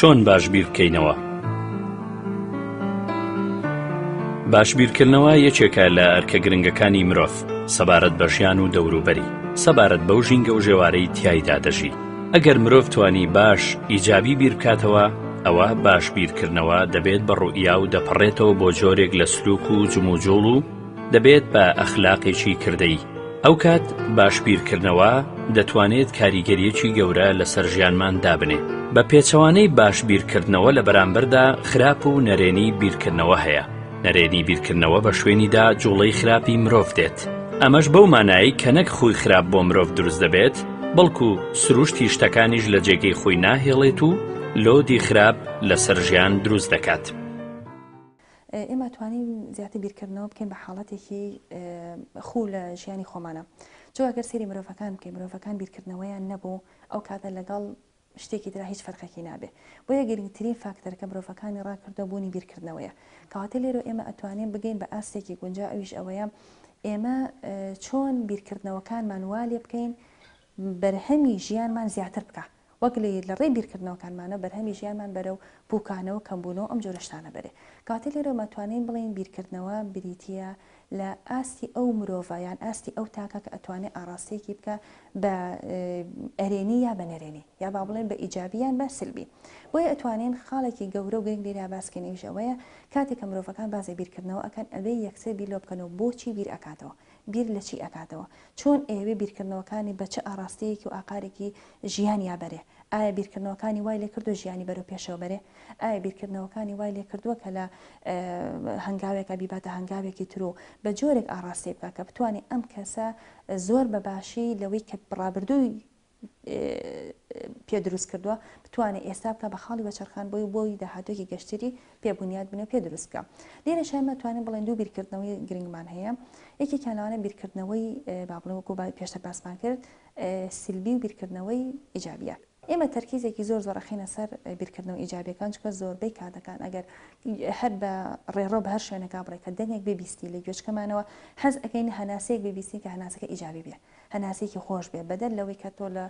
چۆن باشبیر بکەینەوە؟ باشبیرکردنەوە یەکێکە لە ئەرکە گرنگەکانی مرۆڤ، سەبارەت بە ژیان و دەوروبەری، سەبارەت بەو ژینگە و ژێوارەی تیایدا دەژی. ئەگەر مرۆڤ توانی باش ئیجابی بیر بکاتەوە، ئەوە باشبیرکردنەوە دەبێت بە ڕوئیا و دەپەڕێتەوە بۆ جۆرێک لە سلوک و جموجوڵ و دەبێت بە ئەخلاقێکی کردەیی. ئەو کات باشبیرکردنەوە دەتوانێت کاریگەریەکی گەورە لەسەر ژیانمان دابنێ. بە پێچەوانەی باشبیرکردنەوە لە بەرامبەردا خراپ و نەرێنی بیرکردنەوە هەیە. نەرێنی بیرکردنەوە بە شوێنیدا جوڵەی خراپی مرۆڤ دێت. ئەمەش بەو مانایی کە نەک خۆی خراپ بۆ مرۆڤ دروست دەبێت، بەڵکو سروشتی شتەکانیش لە جێگەی خۆی ناهێڵێت و لۆدی خراپ لەسەر ژیان دروست دەکات. ئێمە توانین زیاتر بیرکردنەوە بکەین بە حاڵەتێکی خوو لە ژیانی خۆمانە. جۆ ئەگەر سەیری مرۆڤەکان بکەین، مرۆڤەکان بیرکردنەوەیان نەبوو، ئەو کاتە لەگەڵ شتێکی ترا هیچ فەرقێکی نابێ. بۆیە گرنگترین فاکتەرکە مرۆڤەکانی ڕاکردە بوونی بیرکردنەوەیە. کەواتە لێرە ئێمە ئەتوانین بگەین بە ئاستێکی گونجا، ئەویش ئەوەیە ئێمە چۆن بیرکردنەوەکانمان وا لێ بکەین بەرهەمی ژیانمان زیاتر بکە. وەک لە ڕێی بیرکردنەوەکانمانە بەرهەمی ژیانمان بەرەو پوکانەوە کەمبوونەوە ئەم جۆرە شتانە بەرێ. کاتێ لێرە مەتوانین بڵێن بیرکردنەوە بریتیە لە ئاستی ئەو مرۆڤە یان ئاستی ئەو تاکە کە ئەتوانێت ئاراستەیەکی بکە بە ئەرێنی یا بە نەرێنی، یا با بڵێن بە ئیجابیان بە سلبی. بۆیە ئەتوانین خاڵێکی گەورە و گرنگ لێرە باسکەینەوەیش ئەوەیە کاتێک کە مرۆڤەکان بازی بیرکردنەوە ئەکەن ئەبێ یەکسەر بیر لۆ بکەنەوە بۆچی بیر ئەکاتەوە، بیر لە چی ئەکاتەوە، چۆن ئێوێ بیرکردنەوەکانی بە چه ئاراستەیەکی و ئاقارێکی ژیانیا بەرێ. ئایا بیرکردنەوەکانی وای لێ کردو ژیانی بەرەو پێشەوە بەرێ؟ ئایا بیرکردنەوەکانی وای لێ کردووە کە لە هەنگاوێکە بیباتە هەنگاوێکی تر و بە جۆرێک ئاڕاستی بکە کە بتوانێت ئەم کەسە زۆر بەباشی لەوەی کە ڕابردووی پێ دروست کردووە بتوانێت ئێستا بکە بە خاڵی بەچەرخان بۆی داهاتوێکی گەشتری پێبوونیات بنێ پێ دروست بکە. لێرە شایمە توانین بڵێن دوو بیرکردنەوەی گرنگمان هەیە. یەکێکیان لەوانە بیرکردنەوەی با بڵێن وەکو پێشتر باسمان کرد سلبی و بیرکردنەوەی ئیجابیە. ئێمە تەرکیزێکی زۆر زۆرەخینە سەر بیرکردنەوە ئیجابیەکان، چکە زۆربەی کاتەکان ئەگەر هەر بە ڕێڕۆ بە هەر شوێنێکا بڕێ کە دەنگێک ببیستی لە گوێچکەمانەوە حەز ئەەکەین هەناسەیەک ببیستی کە هەناسەکە ئیجابی بێ، هەناسەیەکی خۆش بێ، بەدەل لەوەی کە تۆ لە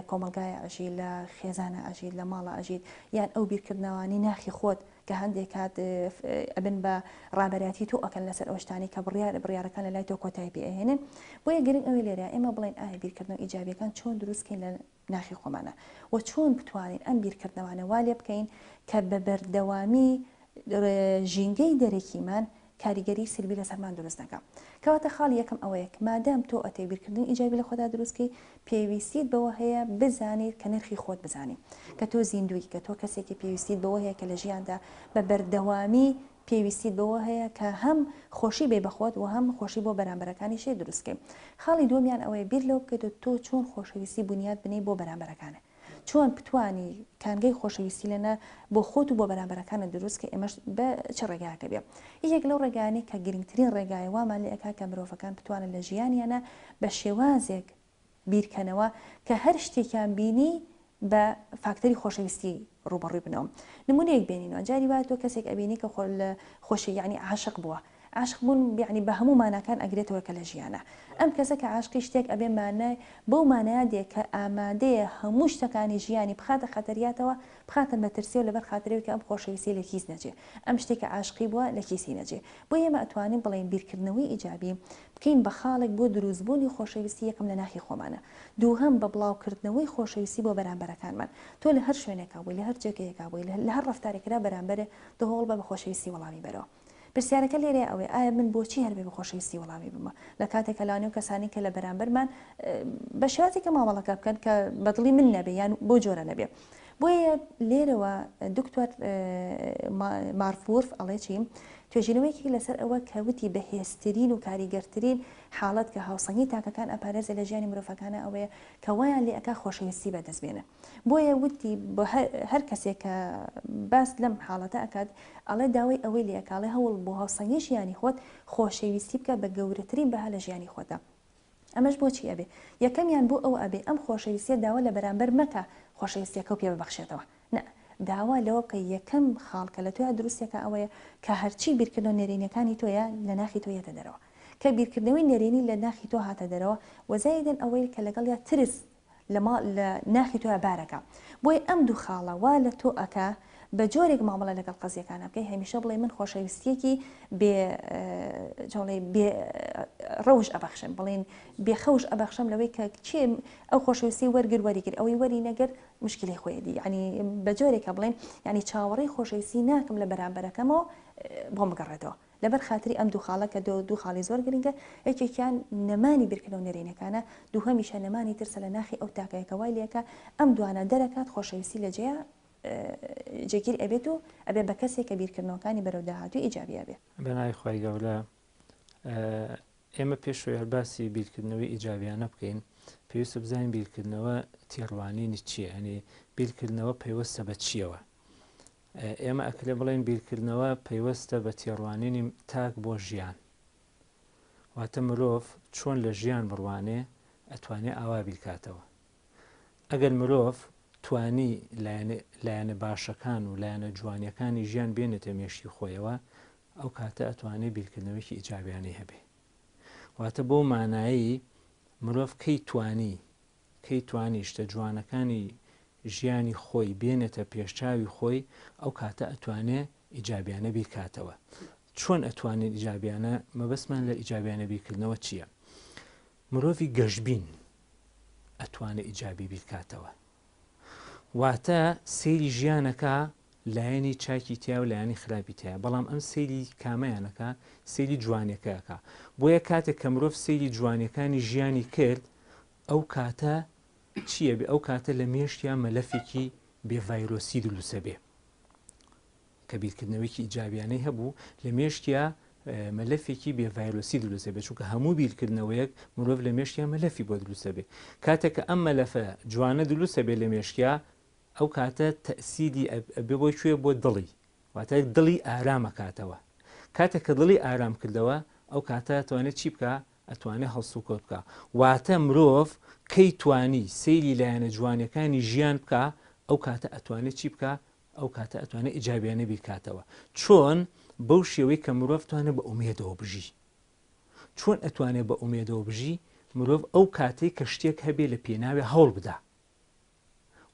کۆمەلگایە ئەژی، لە خێزانە ئەژیت، لە ماڵە ئەژیت، یان ئەو بیرکردنەوانی ناخی خۆت کە هەندێک کات ئەبن بە ڕابەریاتی تۆ ئەکەن لەسەر ئەو شتانی کە بڕیارەکان لە لای تۆ کۆتایی پێ ئەهێنن. بۆیە گرنگ ئەوەی لێرە ئێمە بڵێن ئایا بیرکردنەوە ئیجابیەکان چۆن دروستکەین لە ناخی خۆمانە و چۆن بتوانین ئەم بیرکردنەوانە وا لێ بکەین کە بە بەردەوامی ژینگەی دەرەکیمان کاریگەری سلبی لەسەرمان دروست نەکە. کەواتە خاڵی یەکەم ئەوەیە مادام تۆ ئەتێ بیرکردنی ئیجابی لە خۆدا دروستکەی، پێویستیت بەوە هەیە بزانیت کە نرخی خۆت بزانی، کە تۆ زیندوی، کە تۆ کەسێکی پێویستیت بەوە هەیە کە لە ژیاندا بە بەردەوامی پێویستیت بەوە هەیە کە هەم خۆشی بێ بەخۆت و هەم خۆشی بۆ بەرامبەرەکانی شێ دروستکەی. خاڵی دووەمیان ئەوەیە بیر لەو بکەیت تۆ چۆن خۆشەویستی بنیاد بنەی بۆ بەرامبەرەکانە، چۆن بتوانی کانگەی خۆشەویستی لەنە بۆ خۆت و بۆ بەرامبەرەکانە دروست کە ئێمەش بە چ ڕێگاکە بێ. یەک لەو ڕێگانەی کە گرنگترین ڕێگایە وامان لێ ئەکا کە مرۆڤەکان بتوانن لە ژیانیانە بە شێوازێک بیرکەنەوە کە هەر شتێکیان بینی بە فاکتەری خۆشەویستی ڕوبەڕووی بنەوە. نمونەیەک بێنینەوە، جاری وایە تۆ کەسێک ئەبینی کە خۆشی یعنی عاشق بووە، عاشق بوون یعنی بە هەموو ماناکان ئەگرێتەوە کە لە ژیانە. ئەم کەسە کە عاشقی شتێک ئەبێ مانای بەو مانایە دێک کە ئامادەیە هەموو شتەکانی ژیانی بخاتە خەتەریاتەوە، بخاتە مەترسیەوە لەبەر خاترەوەی کە ئەم خۆشەویستی لە کیس نەچێ، ئەم شتێک کە عاشقی بووە لە کیسی نەچێ. بۆ ئێمە ئەتوانین بڵێن بیرکردنەوەی ئیجابی بکەین بە خاڵێک بۆ دروستبوونی خۆشەویستی یەکەم لە ناخی خۆمانە، دووهەم بە بڵاوکردنەوەی خۆشەویستی بۆ بەرامبەرەکانمان. تۆ لە هەر شوێنێکا بووی، لە هەر جێگەیەکا بووی، لە هەر ڕەفتارێکرا بەرامبەرە دەهۆڵ بە خۆشەویستی وەڵامی بەرەوە. پرسیارەکە لێرە ئەوەیە ئایا من بۆچی هەربێ بە خۆشەویستی وەڵامی بمە لە کاتێک لەوانەیە کەسانی کە لە بەرامبەرمان بە شێوازێکە مامەڵەکە بکەن کە بەدڵی من نەبێ یان بۆ جۆرە نەبێ. بۆیە لێرەوە دکتۆر مارفورف ئەڵێ چی توێژینەوەیەکی لەسەر ئەوە کەوتی بەهێزترین و کاریگەرترین حاڵەت کە هاوسەنگی تاکەکان ئەپارێزە لە ژیانی مرۆڤەکانە ئەوەیە کە وایان لێ ئەکا خۆشەویستی بەدەستبێنە. بۆیە وتی بە هەر کەسێک کە باس لەم حاڵەتە ئەکات ئەڵێ داوای ئەوەی لێ ئەکاڵێ هەوڵ بۆ هاوسەنگی ژیانی خۆت خۆشەویستی بکە بە گەورەترین بەها لە ژیانی خۆتە. ئەمەش بۆچی ئەبێ؟ یەکەمیان بۆ ئەو ئەبێ ئەم خۆشەویستیە داوا لە بەرامبەر مەکە خۆشەویستیەکە و پێ ببەخشێتەوە، نە داوا لەوە بکە یەکەم خاڵکە لە تۆیە دروستێکە ئەوەیە کە هەرچی بیرکردنەوە نێرینەکانی تۆیە لە ناخی تۆ یەتە دەرەوە، کە بیرکردنەوەی نێرینی لە ناخی تۆ هاتە دەرەوە وەزایدن ئەوەی کە لەگەڵ یا ترس لە ناخی تۆە بارەکە بۆی ئەم دوو خاڵە وا لە تۆ ئەکە بە جۆرێک مامەڵە لەگەڵ قەزیەکانە بکەی هەمیشە بڵێ من خۆشەویستیەکی بێ ڕەوش ئەبەخشم بڵێن بێخەوش ئەبەخشم لەوەی کە چێ ئەو خۆشەویستی وەرگر وەریگر ئەوەی وەری نەگەر مشکلی خۆیدی ینی بە جۆرێکە بڵێن ینی چاوەڕێی خۆشەویستی ناکەم لە بەرامبەرەکەمەوە بۆ بگەڕێتەوە لەبەر خااتری ئەم دوو خاڵە کە دوو خاڵی زۆر گرنگە یەکێکیان نەمانی بیرکردنەوە نێرینەکانە دوو هەمیشە نەمانی ترسە لە ناخی ئەو تاکایەکە وای لەکە ئەم دوانە دەرەکات خۆشەویستی لە جێ جێگیر ئەبێت و ئەبێ بە کەسێک کە بیرکردنەوەکانی بەرەوداهاتوی ئیجابیا بێ بەنای خی گەورە ئێمە پێشوەی هەرباسی بیرکردنەوەی ئیجابیانە بکەین پێویستە بزانین بیرکردنەوە تێڕوانینی چییە هەنی بیرکردنەوە پەیوەستە بە چیەوە ئێمە ئەکرێ بڵێن بیرکردنەوە پەیوەستە بە تێڕوانینی تاک بۆ ژیان واتە مرۆڤ چۆن لە ژیان بڕوانێ ئەتوانێ ئاوا بیرکاتەوە ئەگەر مرۆڤ توانی لایەنە باشەکان و لایەنە جوانیەکانی ژیان بێنێتە مێشتی خۆیەوە ئەو کاتە ئەتوانێت بیرکردنەوەیکی ئیجابیانی هەبێ واتە بۆ مانایی مرۆڤ کەی توانی شتە جوانەکانی ژیانی خۆی بێنێتە پێشچاوی خۆی ئەو کاتە ئەتوانێت ئیجابیانە بیرکاتەوە چۆن ئەتوانێت ئیجابیانە مەبەستمان لە ئیجابیانە بیرکردنەوە چییە؟ مرۆڤی گەشببین ئەتوانێت ئیجابی بیرکاتەوە واتە سەیری ژیانەکە لایەنی چاکی تیا و لایەنی خراپی تایە بەڵام ئەم سەیری کامەیانەکە سەیری جوانەکەیەکە بۆیە کاتێک کە مرۆڤ سەیری جوانەکانی ژیانی کرد ئەو کاتە چییە بێ ئەو کاتە لە مێشتیان مەلەفێکی بێڤایرۆسی دروسە بێ کە بیرکردنەوەیکی ئیجابیانەی هەبوو لە مێشتیا مەلەفێکی بێڤایرۆسی دروسە بێت چونکە هەموو بیرکردنەوەیەک مرۆڤ لە مێشتیا مەلەفی بۆ دروسە بێ کاتێک کە ئەم مەلەفە جوانە دروسە بێت لە مێشتیا ئەو کاتە تەسیری ئەبێ بۆی کوێ بۆ دڵی واتە دڵی ئارامە کاتەوە کاتێک کە دڵی ئارام کردەوە ئەو کاتە ئەتوانێت چی بکە ئەتوانێت هەڵسوکۆت بکە واتە مرۆڤ کەی توانی سەیری لایەنە جوانەکانی ژیان بکە ئەو کاتە ئەتوانێت چی بکە ئەو کاتە ئەتوانێت ئیجابیانە بیرکاتەوە چۆن بەو شێوەی کە مرۆڤ توانێت بە ئومێدەوە بژی چۆن ئەتوانێت بە ئومێدەوە بژی مرۆڤ ئەو کاتەی کە شتێک هەبێ لە پێناوێ هەوڵ بدە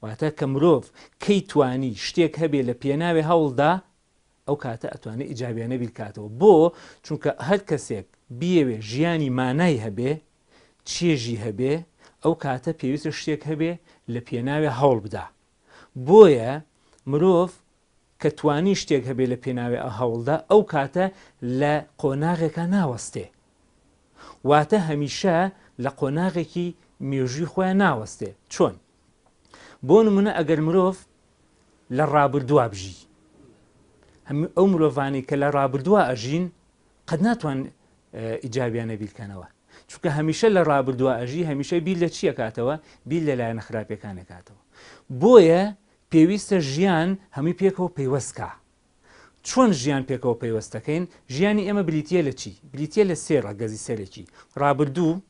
واتە کە مرۆڤ کەی توانی شتێک هەبێ لە پێناوێ هەوڵدا ئەو کاتە ئەتوانێت ئیجابیانە بیرکاتەوە بۆ چونکە هەر کەسێک بیەوێ ژیانی مانای هەبێ چێژی هەبێ ئەو کاتە پێویستە شتێک هەبێ لە پێناوێ هەوڵ بدە بۆیە مرۆڤ کە توانی شتێک هەبێ لە پێناوێ هەوڵدا ئەو کاتە لە قۆناغێکە ناوەستێ واتە هەمیشە لە قۆناغێکی مێژووی خۆیان ناوەستێ چۆن بۆ نمونە ئەگەر مرۆڤ لە ڕابردووە بژی ئەو مرۆڤانی کە لە ڕابردووە ئەژین قەت ناتوان ئیجابیانە بیرکەنەوە چونکە هەمیشە لە ڕابردووە ئەژی هەمیشە بیر لە چیە کاتەوە بیر لە لایەنە خراپەکانە کاتەوە بۆیە پێویستە ژیان هەمووی پێکەوە پەیوەستکە چۆن ژیان پێکەوە پەیوەستەکەین ژیانی ئێمە بریتە لە چی بریتە لە سێ ڕەگەزی سەرێکی ڕابردوو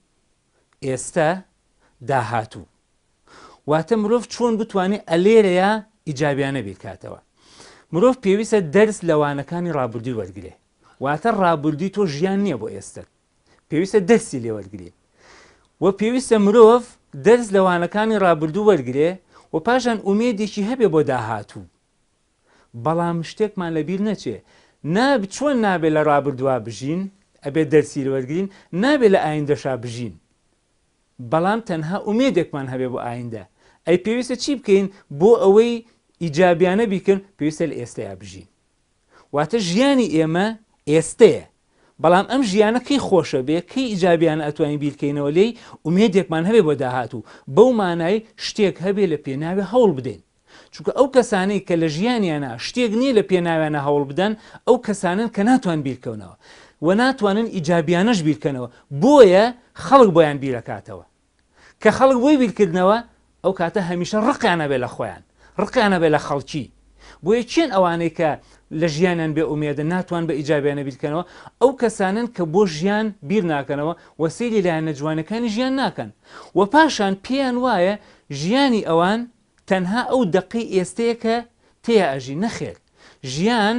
ئێستا داهاتوو واتە مرۆڤ چۆن بتوانێت ئەلێرەیە ئیجابیانە بیرکاتەوە مرۆڤ پێویستە دەرس لەوانەکانی ڕابردووی وەرگێ واتە ڕابردووی تۆ ژیان نییە بۆ ئێستا پێویستە دەرسی لێ وەرگێ و پێویستە مرۆڤ دەرس لەوانەکانی ڕابردوو وەرگێ و پاشان ئومێدێکی هەبێ بۆ داهاتوو بەڵام شتێکمان لەبیر نەچێ چۆن نابێت لە ڕابردووە بژین ئەبێت دەرسی وەرگین نابێت لە ئایندەشا بژین بەڵام تەنها ئومێدێکمان هەبێ بۆ ئایندە ئەی پێویستە چی بکەین بۆ ئەوەی ئیجابیانە بیکەن پێویستە لە ئێستەیە بژین واتە ژیانی ئێمە ئێستەیە بەڵام ئەم ژیانە کەی خۆشە بێ کەی ئیجابیانە ئەتوانین بیرکەینەوە لێی ئومێدێکمان هەبێ بۆ داهاتوو بەو مانای شتێک هەبێ لە پێناوێ هەوڵ بدەین چونکە ئەو کەسانەی کە لە ژیانیانە شتێک نییە لە پێناویانە هەوڵ بدەن ئەو کەسانن کە ناتوان بیرکەونەوە و ناتوانن ئیجابیانەش بیرکەنەوە بۆیە خەڵک بۆیان بیرەکاتەوە کە خەڵک بۆی بیرکردنەوە ئەو کاتە هەمیشە ڕقیانە بێ لە خۆیان ڕقیانە بێ لە خەڵکی بۆیە چێن ئەوانەی کە لە ژیانیان بێ ئومێدە ناتوان بە ئیجابیانە بیرکەنەوە ئەو کەسانن کە بۆ ژیان بیر ناکەنەوە وەسیلی لایەنە جوانەکانی ژیان ناکەن و پاشان پێیان وایە ژیانی ئەوان تەنها ئەو دقی ئێستەیە کە تێیا ئەژی نەخێر ژیان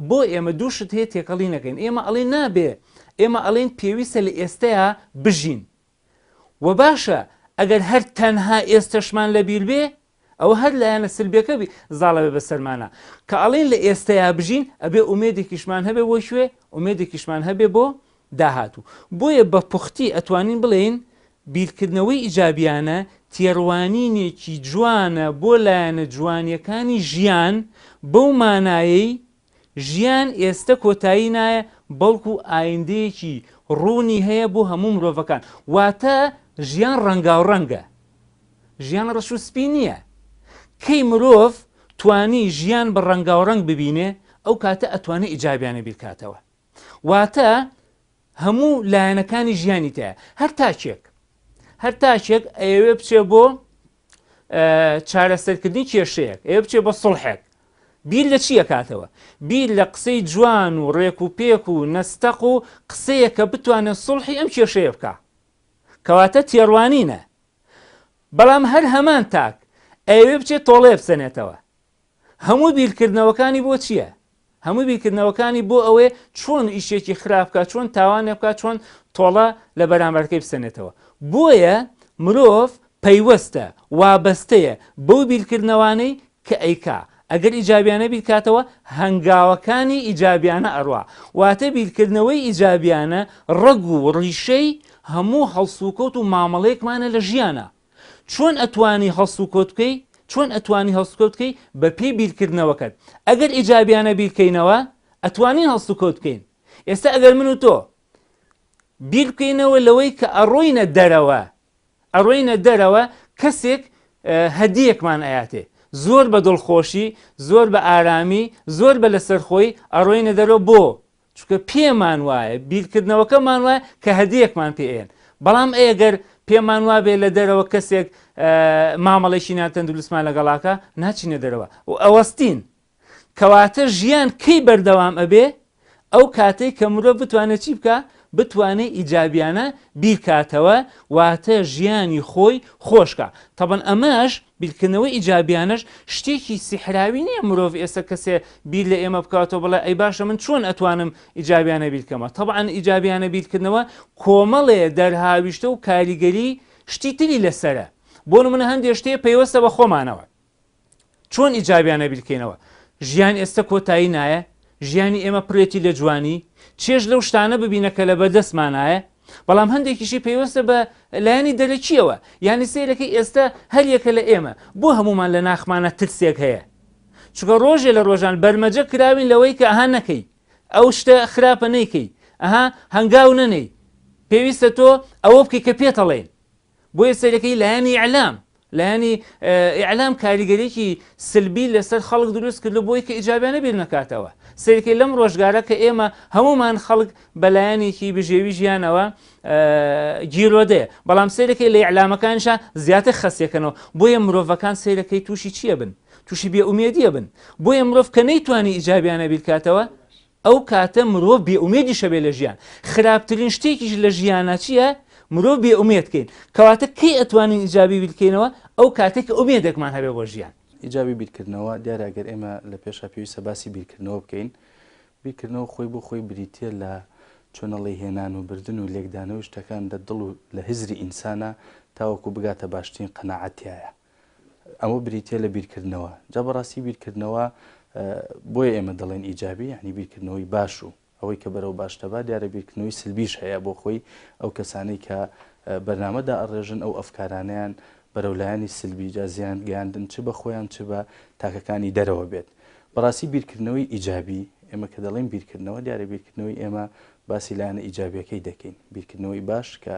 بۆ ئێمە دووشت هەیە تێکەڵی نەکەین ئێمە ئەڵێن نابێ ئێمە ئەڵێن پێویستە لە ئێستەیە بژین و باشە ئەگەر هەر تەنها ئێستەشمان لەبیر بێ ئەوە هەر لایەنە سلبیەکە زاڵە بێ بەسەرمانە کە ئەڵێن لە ئێستەیا بژین ئەبێ ئومێدێکیشمان هەبێ بۆ شوێ ئومێدێکیشمان هەبێ بۆ داهاتوو بۆیە بە پوختی ئەتوانین بڵێن بیرکردنەوەی ئیجابیانە تێڕوانینێکی جوانە بۆ لایەنە جوانیەکانی ژیان بەو مانایەی ژیان ئێستا کۆتایی نایە بەڵکو ئایندەیەکی ڕوونی هەیە بۆ هەموو مرۆڤەکان واتە ژیان ڕەنگاوڕەنگە ژیان ڕەش و سپی نییە کەی مرۆڤ توانی ژیان بە ڕەنگاوڕەنگ ببینێ ئەو کاتە ئەتوانێت ئیجابیانە بیرکاتەوە واتە هەموو لایەنەکانی ژیانی تایە هەر تاچێک ئەوێ بچێ بۆ چارەسەرکردنی کێشەیەک ئێوە بچێ بە سڵحێک بیر لە چیە کاتەوە بیر لە قسەی جوان و ڕێک و پێک و نەستەق و قسەیە کە بتوانێت سڵحی ئەم کێشەیە بکە کەواتە تێڕوانینە بەڵام هەر هەمان تاک ئەوێ بچێت تۆڵێ بسەنێتەوە هەموو بیرکردنەوەکانی بۆ چییە هەموو بیرکردنەوەکانی بۆ ئەوێ چۆن ئیشێکی خراپکە چۆن تاوانێ بکە چۆن تۆڵە لە بەرامبەرەکەی بسەنێتەوە بۆیە مرۆڤ پەیوەستە وابەستەیە بەو بیرکردنەوانەی کە ئەیکا ئەگەر ئیجابیانە بیرکاتەوە هەنگاوەکانی ئیجابیانە ئەڕوا واتە بیرکردنەوەی ئیجابیانە ڕەگ و ڕیشەی هەموو هەڵسوکەوت و مامەڵەیەکمانە لە ژیانە چۆن ئەتوانی هەڵسوکەوت بکەی چۆن ئەتوانی هەڵسوکەوت بکەی بە پێی بیرکردنەوەکەت ئەگەر ئیجابیانە بیرکەینەوە ئەتوانین هەڵسوکەوت بکەین ئێستا ئەگەر من و تۆ بیر بکەینەوە لەوەی کە ئەڕۆینە دەرەوە کەسێک هەدیەکمان ئاياتێ زۆر بە دڵخۆشی زۆر بە ئارامی زۆر بە لەسەرخۆی ئەڕۆینە دەرەوە بۆ چونکە پێمان وایە بیرکردنەوەکەمان وایە کە هەدیەکمان پێێن بەڵام ئەگەر پێمان وابێ لە دەرەوە کەسێک مامەڵێکی ناتەندروستمان لەگەڵاکە ناچینە دەرەوە و ئەوەستین کەواتە ژیان کەی بەردەوام ئەبێ ئەو کاتەی کە مرۆڤ بتوانێت چی بکە بتوانێت ئیجابیانە بیرکاتەوە واتە ژیانی خۆی خۆشکە تەبەن ئەمەش بیرکردنەوەی ئیجابیانەش شتێکی سیحراوی نییە مرۆڤ ئێستا کەسێ بیر لە ئێمە بکاتەوە بڵێ ئەی باشە من چۆن ئەتوانم ئیجابیانە بیرکەمە تەبعەن ئیجابیانە بیرکردنەوە کۆمەڵێ دەرهاویشتە و کاریگەری شتی تری لەسەرە بۆ نمونە هەندێک شتێ پەیوەستە بە خۆمانەوە چۆن ئیجابیانە بیرکەینەوە ژیان ئێستا کۆتایی نایە ژیانی ئێمە پرێتی لە جوانی چێژ لەو شتانە ببینە کە لە بەدەستمانایە بەڵام هەندێکیشی پێوەستە بە لایەنی دەرەکیەوە یانی سیرەکەی ئێستا هەریەکە لە ئێمە بۆ هەمومان لە ناخمانە ترسێک هەیە چونکە ڕۆژێ لە ڕۆژان بەرمەجە کراوین لەوەی کە ئەها نەکەی ئەو شتە خراپە نەیکەی ئەها هەنگاو نەنەی پێویستە تۆ ئەوە بکەی کە پێتەڵێن بۆیە سەرەکەی لایەنی ئیعلام لایەنی ئیعلام کاریگەریەکی سلبی لەسەر خەڵک دروست کردو بۆی کە ئیجابیانە بیر نەکاتەوە سەرەکەی لەم ڕۆژگارە کە ئێمە هەمومان خەڵک بەلایەنێکی بژێوی ژیانەوە گیرۆدەیە بەڵام سەرەکەی لە ئیعلامەکانشان زیاتر خەسیەکەنەوە بۆیە مرۆڤەکان سەرەکەی تووشی چییە بن تووشی بێئومێدیە بن بۆیە مرۆڤ کە نەیتوانی ئیجابیانە بیرکاتەوە ئەو کاتە مرۆڤ بێئومێدی شەبێ لە ژیان خراپترین شتێکیش لە ژیانە چییە مرۆڤ بێئومێدکەین کەواتە کەی ئەتوانین ئیجابی بیرکەینەوە ئەو کاتێک کە ئومێدێکمان هەبێ بۆ ژیان ئیجابی بیرکردنەوە دیارە ئەگەر ئێمە لە پێشا پێویستە باسی بیرکردنەوە بکەین بیرکردنەوە خۆی بۆ خۆی بریتە لە چۆنەڵی هێنان و بردن و لێکدانەوە شتەکان لە دڵ و لە هزری ئینسانە تاوەکو بگاتە باشترین قەناعەتیایە ئەمە بریتە لە بیرکردنەوە جا بەڕاستی بیرکردنەوە بۆیە ئێمە دەڵێن ئیجابی یعنی بیرکردنەوەی باش و ئەوەی کە بەرەو باشتەبا دیارە بیرکردنەوەی سلبیش هەیە بۆ خۆی ئەو کەسانەی کە بەرنامەدا ئەڕێژن ئەو ئەفکارانیان بەرەولایانی سلبی جازیان گەیاندن چ بە خۆیان چ بە تاکەکانی دەرەوە بێت بەڕاستی بیرکردنەوەی ئیجابی ئێمە کە دەڵێن بیرکردنەوە دیارە بیرکردنەوەی ئێمە باسی لایەنە ئیجابیەکەی دەکەین بیرکردنەوەی باش کە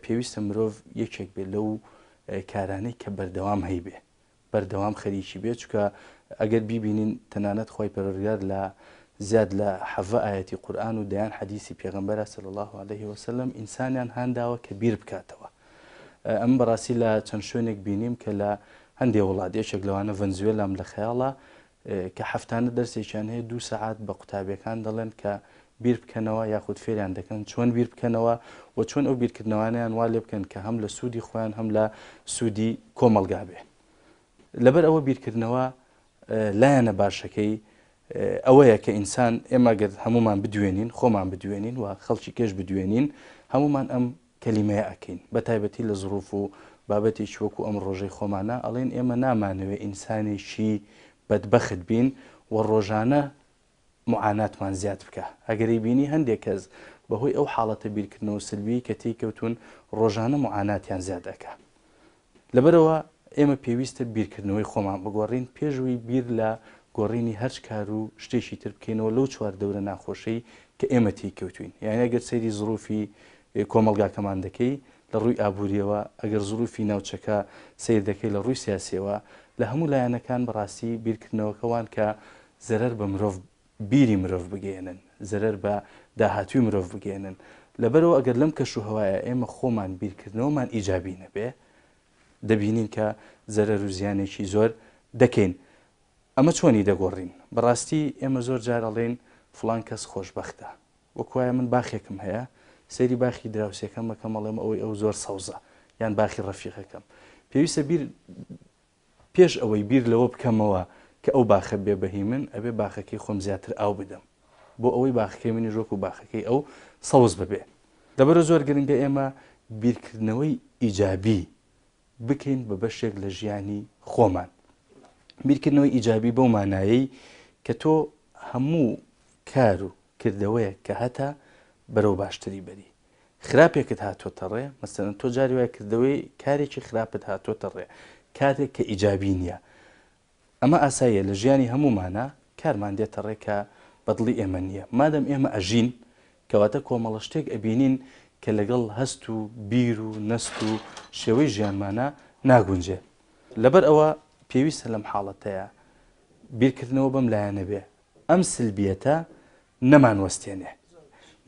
پێویستە مرۆڤ یەکێک بێت لەو کارانەی کە بەردەوام هەی بێ بەردەوام خەریکی بێت چکە ئەگەر بیبینین تەنانەت خۆی پەروەردگار لە زیاد لە حەڤە ئاەتی قورئان و دەیان حەدیسی پێغەمبەر صلی الله عليه وسلم ئینسانیان هەنداوە کە بیر بکاتەوە ئەم بەڕاستی لە چەند شوێنێک بینیم کە لە هەندێک وڵات یەکێک لەوانە ڤەنزوێلام لە خەیاڵە کە هەفتانە دەرسێکیان هەیە 2 سەعات بە قوتابیەکان دەڵێن کە بیر بکەنەوە یاخود فێریان دەکەن چۆن بیر بکەنەوە و چۆن ئەو بیرکردنەوانیان وا لێ بکەن کە هەم لە سوودی خۆیان هەم لە سوودی کۆمەلگا بێ لەبەر ئەوە بیرکردنەوە لایەنە باشەکەی ئەوەیە کە ئینسان ئێمە گەر هەمومان بدوێنین خۆمان بدوێنین و خەڵکی کێش بدوێنین هەمومان ئەم کەلیمەیە ئەکەین بە تایبەتی لە زروف و بابەتێکی وەکو ئەم ڕۆژەی خۆمانە ئەڵێن ئێمە نامانەوێ ئینسانێکی بەدبەخت بین و ڕۆژانە معاناتمان زیاد بکە. ئەگەری بینی هەندێک کەس بەهۆی ئەو حاڵەتە بیرکردنەوە سلبی کە تێکەوتون ڕۆژانە معاناتیان زیاد دەکە. لەبەرەوە ئێمە پێویستە بیرکردنەوەی خۆمان بگۆڕین پێشووی بیر لە گۆڕینی هەر کار و شتێکی تر بکەینەوە لەو چوار دەورە ناخۆشەی کە ئێمە تێکەوتوین. یعنی ئەگەر سەیری زروفی کۆمەلگاکەمان دەکەی لە ڕووی ئابوووریەوە، ئەگەر زروفی ناوچەکە سیر دەکەی لە ڕووی سیاسیەوە، لە هەموو لایەنەکان بەڕاستی بیرکردنەوەکەوان کە زەرەر بە مرۆڤ بیری مرۆڤ بگەێنن، زەرەر بە داهاتوی مرۆڤ بگەێنن. لەبەرەوە ئەگەر لەم کەش و هەوایە ئێمە خۆمان بیرکردنەوەمان ئیجابی نەبێ، دەبینین کە زەرەر و زیانێکی زۆر دەکەین. ئەمە چۆنی دەگۆڕین؟ بەڕاستی ئێمە زۆر جار ئەڵێن فڵان کەس خۆشبەختە، وەکوایە من باخێکم هەیە سەیری باخی دراوسەکەم بەکەم ئەڵێم ئەوەی ئەو زۆر سەوزە یان باخی ڕەفیقەکەم. پێویستە پێش ئەوەی بیر لەوە بکەمەوە کە ئەو باخە بێ بەهی من ئەبێ باخەکەی خۆم زیاتر ئاو بدەم بۆ ئەوەی باخەکەی منی ژۆک و باخەکەی ئەو سەوز ببێ. لەبەرە زۆر گرنگە ئێمە بیرکردنەوەی ئیجابی بکەین بە بەشێک لە ژیانی خۆمان. بیرکردنەوەی ئیجابی بەو مانایەی کە تۆ هەموو کار و کردەوەیە کە هەتا بەرەو باشتری بەری. خراپێکت هاتۆتە ڕێ، مەسەڵەن تۆ جاری وایە کردەوەی کارێکی خراپت هاتۆتە ڕێ، کاتێک کە ئیجابی نییە. ئەمە ئاساییە لە ژیانی هەمومانە کارمان دێتە ڕێ کە بەدڵی ئێمە نییە. مادەم ئێمە ئەژین کەواتە کۆمەڵە شتێک ئەبینین کە لەگەڵ هەست و بیر و نەست و شێوەی ژیانمانە ناگونجێ. لەبەر ئەوە پێویستە لەم حاڵەتەیە بیرکردنەوە بەم لایەنە بێ ئەم سلبیەتە نەمان وەستێنێ.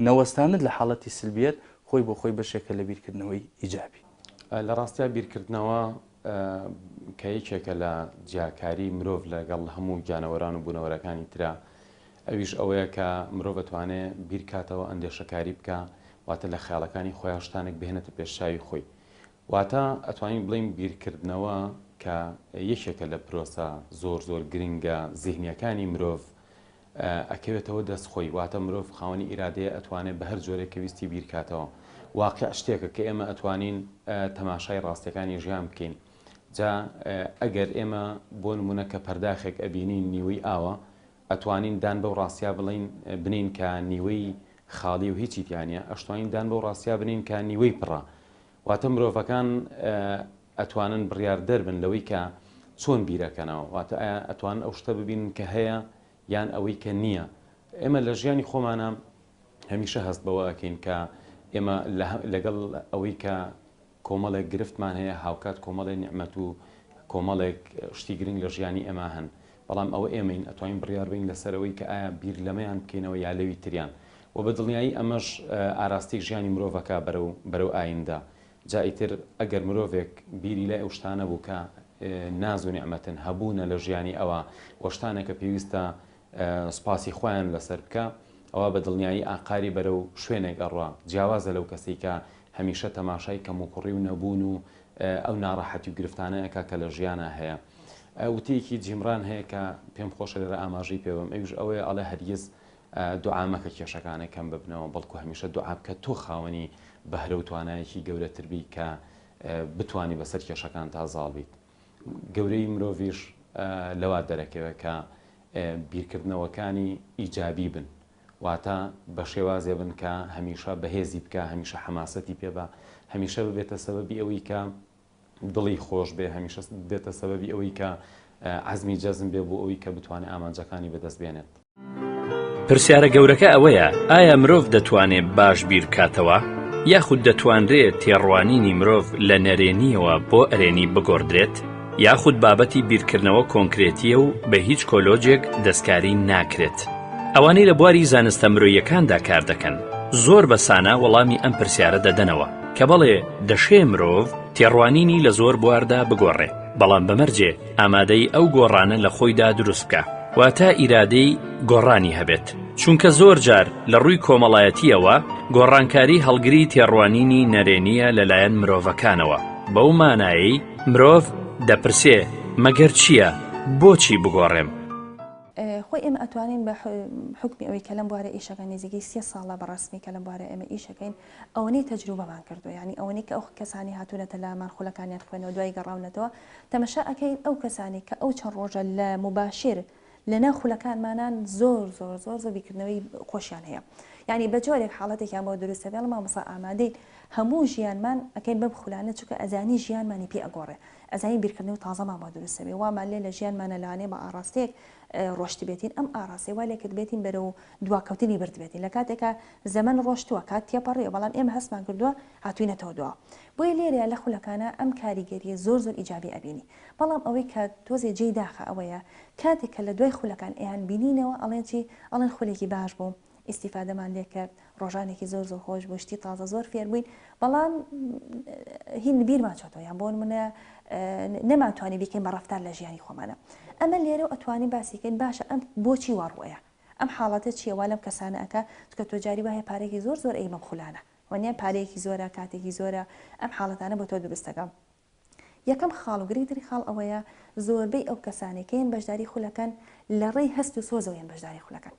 نەوەستانت لە حاڵەتی سلبیەت خۆی بۆ خۆی بەشێکە لە بیرکردنەوەی ئیجابی. لە ڕاستیا بیرکردنەوە کە یەکێکە لە جیاکاری مرۆڤ لەگەڵ هەموو گیانەوەران و بوونەوەرەکانی ترا، ئەویش ئەوەیە کە مرۆڤ دەتوانێت بیرکاتەوە ئەندێشەکاری بکە، واتە لە خیاڵەکانی خۆیان شتانێک بهێنێتە پێشچاوی خۆی. واتە ئەتوانین بڵین بیرکردنەوە کە یەکێکە لە پرۆسە زۆر زۆر گرنگە زیهنیەکانی مرۆڤ ئەکەوێتەوە دەستخۆی. واتە مرۆڤ خاوەنی ئیرادەیە ئەتوانێت بە هەر جۆرێک ویستی بیرکاتەوە. واقع شتێکە کە ئێمە ئەتوانین تەماشای ڕاستیەکانی ژیان بکەین. جا ئەگەر ئێمە بۆ نمونە کە پەرداخێک ئەبینین نیوەی ئاوە، ئەتوانین دان بەو ڕاستیا بنین کە نیوەی خاڵی و هیچی تیانە، ئەشتوانین دان بەو ڕاستیا بنین کە نیوەی پڕە. واتە مرۆڤەکان ئەتوانن بڕیار دەربن لەوەی کە چۆن بیرەکەنەوە، واتە ئەتوانن ئەو شتە ببین کە هەیە یان ئەوەی کە نییە. ئێمە لە ژیانی خۆمانە هەمیشە هەست بەوە ئەکەین کە ئێمە لەگەڵ ئەوەی کە کۆمەڵێک گرفتمان هەیە، هاوکات کۆمەڵێک نیعمەت و کۆمەڵێک شتی گرنگ لە ژیانی ئێمە هەن، بەڵام ئەوە ئێمەین ئەتوانین بڕیار بین لەسەرەوەی کە ئایا بیر لەمەیان بکەینەوە یا لەوی تریان. و بە دڵنیایی ئەمەش ئاراستی ژیانی مرۆڤەکە بەرەو ئایندا. جا ئیتر ئەگەر مرۆڤێک بیری لای ئەو شتانە بوو کە ناز و نیعمەتن هەبوونە لە ژیانی ئەوە و شتانێکە پێویستە سپاسی خۆیان لەسەر بکە، ئەوە بە دڵنیایی ئاقاری بەرەو شوێنێک ئەڕوا، جیاوازە لەو کەسی کە هەمیشە تەماشای کەم و کوڕی و نەبوون و ئەو ناڕەحەتی و گرفتانەیەکە کە لە ژیانە هەیە. وتەیەکی جیمران هەیە کە پێم خۆشە لێرە ئاماژەی پێوەم، ئەویش ئەوەیە ئەڵێ هەرگیز دوعا مەکە کێشەکانە کەم ببنەوە، بەڵکو هەمیشە دوعا بکە تۆ خاوەنی بەهرە و توانایەکی گەورەتر بی کە بتوانی بەسەر کێشەکان تا زاڵ بیت. گەورەی مرۆڤیش لەوا دەرەکەوە کە بیرکردنەوەکانی ئیجابی بن، واتە بە شێوازێ بن کە هەمیشە بەهێزی بکە، هەمیشە حەماسەتی پێبە، هەمیشە ببێتە سەبەبی ئەوەی کە دڵی خۆش بێ، هەمیشە بێتە سەبەبی ئەوەی کە عەزمی جەزم بێ بۆ ئەوەی کە بتوانێت ئامانجەکانی بەدەست بێنێت. پرسیارە گەورەکە ئەوەیە، ئایا مرۆڤ دەتوانێت باش بیرکاتەوە؟ یاخود دەتوانرێت تێڕوانینی مرۆڤ لە نەرێنیەوە بۆ ئەرێنی بگۆڕدرێت؟ یاخود بابەتی بیرکردنەوە کۆنکرێتیە و بە هیچ کۆلۆجێک دەستکاری ناکرێت؟ ئەوانەی لە بواری زانستە مرۆییەکاندا کار دەکەن زۆر بەسانە وەڵامی ئەم پرسیارە دەدەنەوە کە بەڵێ دەشێ مرۆڤ تێڕوانینی لە زۆر بواردا بگۆڕێ، بەڵام بەمەرجێ ئامادەی ئەو گۆڕانە لە خۆیدا دروست بکە، واتە ئیرادەی گۆڕانی هەبێت. چونکە زۆر جار لە ڕووی کۆمەڵایەتیەوە گۆڕانکاری هەڵگری تێڕوانینی نەرێنیە لەلایەن مرۆڤەکانەوە. بەو مانایی مرۆڤ دەپرسێ مەگەر چییە؟ بۆچی بگۆڕێم؟ خۆی ئێمە ئەتوانین بە حکمی ئەوەی کە لەم بوارە ئیشەکە نزیکەی 3 ساڵە بەڕسمی کە لەم بوارە ئێمە ئیشەکەین ئەوەی تەجروبەمان کردو، یعنی ئەوەی کە ئەو کەسانی هاتوونەتە لامان خولەکانیان خوێنەوە دوای گەڕاونەتەوە تەمەشا ئەەکەین ئەو کەسانی کە ئەو چەند ڕۆژە لە مباشر لەناو خولەکانمانان زۆر بیرکردنەوەی خۆشیان هەیە. یعنی بە جۆرێک حاڵەتێکیان بۆ دروستە بێڵ مامۆستا ئامادەی هەموو ژیانمان ئەەکەین بەم خولانە چونکە ئەزانی ژیانمانی پێ ئەگۆڕێ، ئەزانی بیرکردنەوە تازەمان بۆ دروستە بێ وامان لێ لە ژیانمانە لەوانێ بە ئاراستەیەک ڕۆشت بێتین ئەم ئاراستی وا لێکرد بێتین بەرەو دواکەوتنی برد بێتین لە کاتێکە زەمن ڕۆشتووە کات تێپەڕێ بەڵام ئێمە هەستمان کردووە هاتوینەتەوە دووە بۆیە لێرە لە خولەکانە ئەم کاریگەریە زۆر ئیجابی ئەبینی. بەڵام ئەوەی کە تۆزێ جێی داخە ئەوەیە کاتێک کە لە دوای خولەکان ئەیان بینینەوە ئەڵێن خولێکی باش بوو ئیسیفادەمان لێ کرد ڕۆژانێکی زۆر خۆش بۆ شتی تازە زۆر فێر بووین بەڵام هین بیرمان چۆتەوە یان بۆ منە نەماتوانی بیکەین بە ڕەفتار لە ژیانی خۆمانە. ئەمە لێرە ئەتوانی باسیکەین باشە ئەم بۆچی واڕوەیە ئەم حاڵەتە چیەوە لەم کەسانە ئەکە چکە تۆ جاری وایە پارێکی زۆر ئەی بەم خولانە وانیان پارەیەکی زۆرە کاتێکی زۆرە ئەم حاڵەتانە بۆ تۆ دروستەکەم. یەکەم خاڵ و گرنگترین خاڵ ئەوەیە زۆربەی ئەو کەسانێکیان بەشداری خولەکان لە ڕێی هەست و سۆزەوەیان بەشداری خولەکان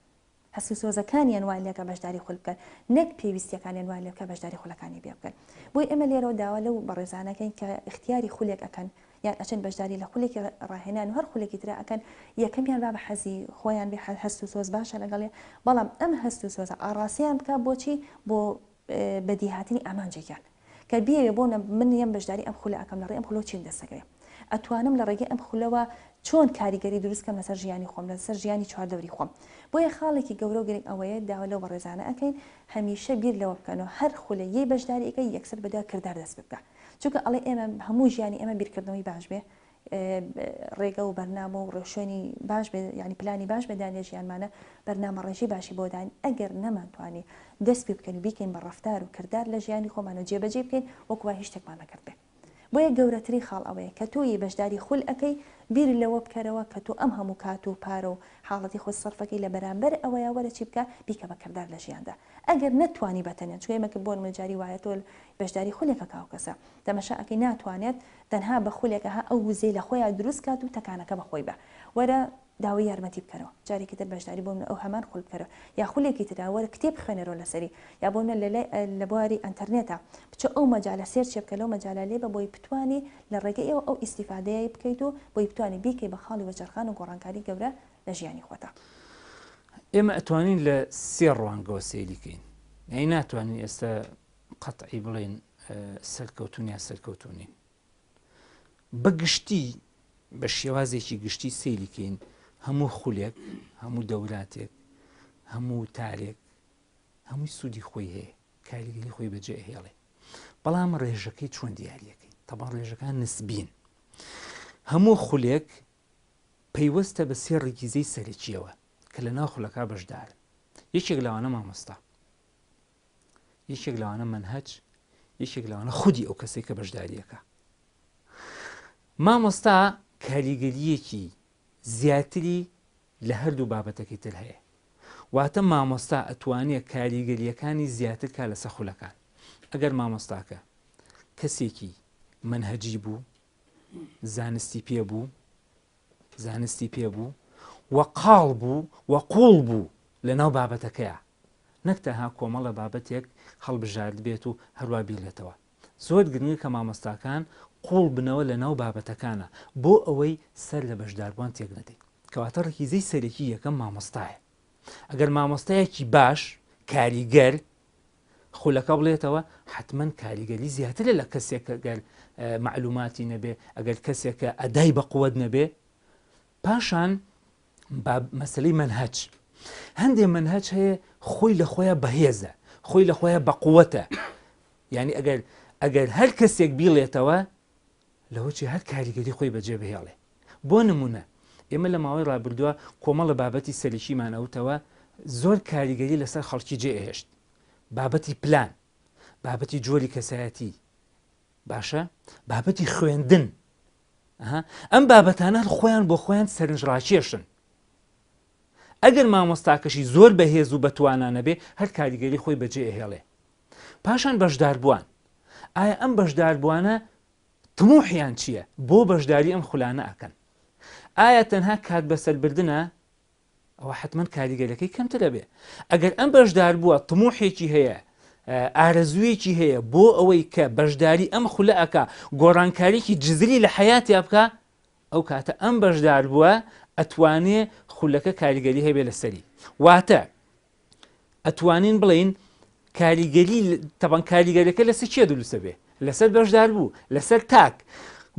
هەست و سۆزەکانیان وای لەکە بەشداری خول بکەن نەک پێویستیەکانیان وای لەکە بەشداری خولەکانی بێ بکەن. بۆی ئێمە لێرەوە داوا لەو بەڕێزانەکەین کە اختیاری خولێک ئەکەن یان ئەچەن بەشداری لە خولێکی ڕاهێنان و هەر خولێکی ترا ئەکەن یەکەمیان با بە حەزی خۆیان بێ هەست و سۆز باشە لەگەڵێ بەڵام ئەم هەست و سۆزە ئاراسیان بکە بۆچی بۆ بەدیهاتنی ئامانجێکیان کە بیاوێ بۆ من یەم بەشداری ئەم خولە ئەەکەم لە ڕێ ئەم خولۆ چیم دەستەکەوێ ئەتوانم لە ڕێگەی ئەم خولەوە چۆن کاریگەری دروستکەم لەسەر ژیانی خۆم لەسەر ژیانی چواردەوری خۆم. بۆیە خاڵێکی گەورە و گرنگ ئەوەیە داوا لەو بەڕێزانە ئەەکەین هەمیشە بیر لەوە بکەنەوە هەر خولە یەی بەشداری ئەەکەی یەکسەر بەدا کردار دەست بکە چونکە ئەڵێ ئێمە هەموو ژیانی ئێمە بیرکردنەوەی باش بێ ڕێگە و بەرنامە و ڕێشێنی باش بێ ینی پلانی باش بەدانێ ژیانمانە بەرنامە ڕێژی باشی بۆدان ئەگەر نەمانتوانی دەست پێ بکەن و بیکەین بە ڕەفتار و کردار لە ژیانی خۆمانە جێبەجێ بکەین وەکووا هیچ شتێکمان نەکرد بێ. بۆیە گەورەتری خاڵ ئەوەیە کە تۆی بەشداری خول ئەەکەی بیر لەوە بکەرەوە کە تۆ ئەم هەموو کات و پارە و حاڵەتی خۆ سەرفەکەی لە بەرامبەر ئەوەیە وەرە چی بکە بیکە بە کردار لە ژیاندا ئەگەر نەتوانی بەتەنێت چوێ مەکە بۆن مجاری وایە تۆ بەشداری خولێکە کاو کەسە دەمەشە ئەەکەی ناتوانێت تەنها بە خولێکە ها ئەو وزەی لە خۆیان دروست کات و تەکانەکە بەخۆی بە وەرە داوای یارمەتی بکەرەوە جارێکی تر بەشداری بۆ ئەو هەمان خول بکەرەوە یا خولێکی تراوەرە کتێب خوێنەرەوە لەسەری یا بۆ لە بواری ئەنتەرنێتە بچە ئەو مەجالە سێر چێ بکە لەو مەجالە لێ بە بۆی بتوانی لە ڕێگەی ئێوە ئەو ئیسیفادەیە بکەیت و بۆی بتوانانی بیکەی بە خاڵی وەجەرخان و گۆڕانکاری گەورە لە ژیانی خۆتە. ئێمە ئەتوانین لە سێ ڕوانگەوە سەیریکەین ئەی ناتوانین ئێستا قەتعی بڵێن سەرکەوتون یا سەرکەوتونین بەگشتی بە شێوازێکی گشتی سەیریکەین هەموو خولێک هەموو دەوراتێک هەموو تارێک هەمووی سوودی خۆی هەیە کاریگەری خۆی بەجێ هێڵێ بەڵام ڕێژەکەی چۆن دیاریەکەی تەبان ڕێژەکان نسبین هەموو خولێک پەیوەستە بە سێ ڕێگیزەی سەرەکیەوە کە لە ناو خولەکە بەشدار یەکێک لەوانە مامۆستا یەکێک لەوانە مەنهەج یەکێک لەوانە خودی ئەو کەسێک کە بەشداریەکە. مامۆستا کاریگەریەکی زیاتری لە هەردوو بابەتەکەی تر هەیە واتە مامۆستا ئەتوانێت کاریگەریەکانی زیاتر کا لەسەر خولەکان ئەگەر مامۆستاکە کەسێکی منهەجی بوو زانستی پێبوو وەقاڵ بوو وەقوڵ بوو لە ناو بابەتەکەیە نەکتەها کۆمەڵە بابەتێک هەڵبژارد بێت و هەروە بیلێتەوە. زۆر گرنگە کە مامۆستاکان قوڵ بنەوە لە ناو بابەتەکانە بۆ ئەوەی سەر لە بەشداربووان تێک نەدەیت کەواتە ڕێکیزەی سەرەکی یەکەم مامۆستایە. ئەگەر مامۆستایەکی باش کاریگەر خولەکە بڵێتەوە حتمما کاریگەری زیاترە لە کەسێک ئەگەر معلوماتی نەبێ ئەگەر کەسێکە ئەدای بەقووەت نەبێ. پاشان مەسلەی مەنهەج هەندێک مەنهەج هەیە خۆی لە خۆیان بەهێزە خۆی لە خۆیان بەقووەتە یعنی ئەگەر هەر کەسێک بیڵێتەوە لەوەچی هەر کاریگەری خۆی بەجێ بهێڵێ. بۆ نمونە ئێمە لە ماوەی ڕابردووە کۆمەڵە بابەتی سەرەکیمان ئەوتەوە زۆر کاریگەری لەسەر خەڵکی جێهێشت بابەتی پلان بابەتی جۆری کەسایەتی باشە بابەتی خوێندن ئەم بابەتانە خۆیان بۆ خۆیان سەرنجڕاکێشن. ئەگەر مامۆستاکەشی زۆر بەهێز و بەتوانانە بێ هەر کاریگەری خۆی بەجێ هێڵێ. پاشان بەشداربووان ئایا ئەم بەشداربووانە تموحیان چییە بۆ بەشداری ئەم خولانە ئەکەن؟ ئایا تەنها کات بەسەربردنە ئەوە حتمما کاریگەریەکەی کەمتر دەبێ. ئەگەر ئەم بەشدار بووە تموحێکی هەیە ئارەزوویەکی هەیە بۆ ئەوەی کە بەشداری ئەم خولە ئەکا گۆڕانکاریکی جزری لە حیاتی بکە، ئەو کاتە ئەم بەشدار بووە ئەتوانێ خولەکە کاریگەری هەبێ لەسەری. واتە ئەتوانین بڵین کاریگەری تەبەن کاریگەریەکە لەسەر چێ دروستە بێ؟ لەسەر بەشدار بوو، لەسەر تاک.